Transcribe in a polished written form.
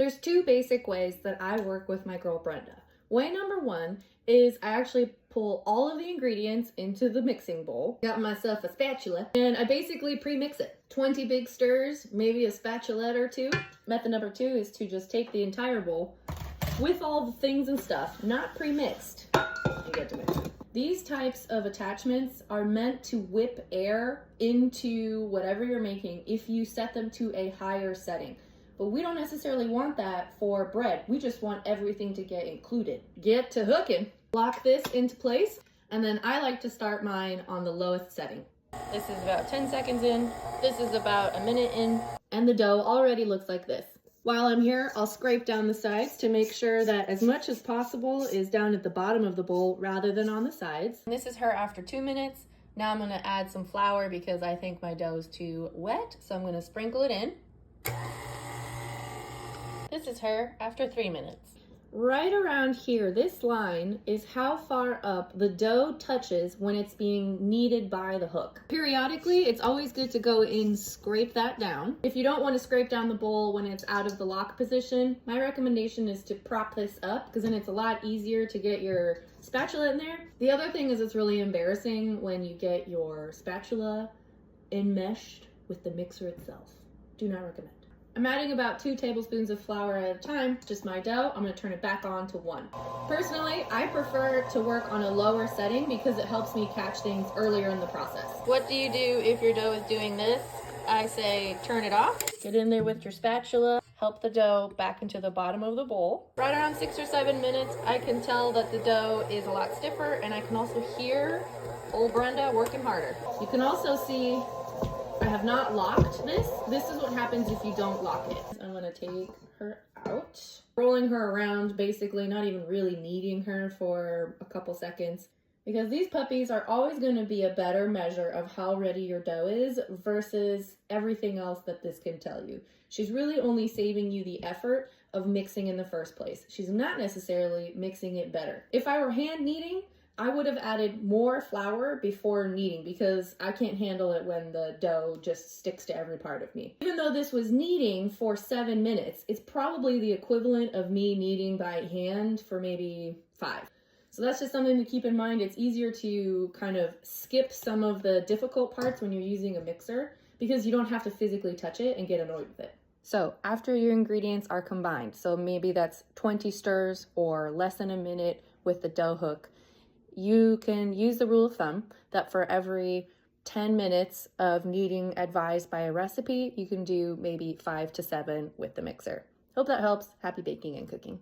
There's two basic ways that I work with my girl Brenda. Way number one is I actually pull all of the ingredients into the mixing bowl. Got myself a spatula and I basically pre-mix it. 20 big stirs, maybe a spatulette or two. Method number two is to just take the entire bowl with all the things and stuff, not pre-mixed, and get to mix it. These types of attachments are meant to whip air into whatever you're making if you set them to a higher setting. But we don't necessarily want that for bread. We just want everything to get included. Get to hooking. Lock this into place, and then I like to start mine on the lowest setting. This is about 10 seconds in. This is about a minute in, and the dough already looks like this. While I'm here, I'll scrape down the sides to make sure that as much as possible is down at the bottom of the bowl rather than on the sides. And this is her after 2 minutes. Now I'm gonna add some flour because I think my dough is too wet, so I'm gonna sprinkle it in. This is her after 3 minutes. Right around here, this line is how far up the dough touches when it's being kneaded by the hook. Periodically, it's always good to go in, scrape that down. If you don't want to scrape down the bowl when it's out of the lock position, my recommendation is to prop this up because then it's a lot easier to get your spatula in there. The other thing is it's really embarrassing when you get your spatula enmeshed with the mixer itself. Do not recommend. I'm adding about 2 tablespoons of flour at a time, just my dough. I'm gonna turn it back on to 1. Personally, I prefer to work on a lower setting because it helps me catch things earlier in the process. What do you do if your dough is doing this? I say turn it off. Get in there with your spatula, help the dough back into the bottom of the bowl. Right around 6 or 7 minutes, I can tell that the dough is a lot stiffer, and I can also hear old Brenda working harder. You can also see I have not locked this. This is what happens if you don't lock it. I'm gonna take her out, rolling her around, basically not even really kneading her for a couple seconds, because these puppies are always gonna be a better measure of how ready your dough is versus everything else that this can tell you. She's really only saving you the effort of mixing in the first place. She's not necessarily mixing it better. If I were hand kneading, I would have added more flour before kneading because I can't handle it when the dough just sticks to every part of me. Even though this was kneading for 7 minutes, it's probably the equivalent of me kneading by hand for maybe 5. So that's just something to keep in mind. It's easier to kind of skip some of the difficult parts when you're using a mixer because you don't have to physically touch it and get annoyed with it. So after your ingredients are combined, so maybe that's 20 stirs or less than a minute with the dough hook, you can use the rule of thumb that for every 10 minutes of kneading advised by a recipe, you can do maybe 5 to 7 with the mixer. Hope that helps. Happy baking and cooking.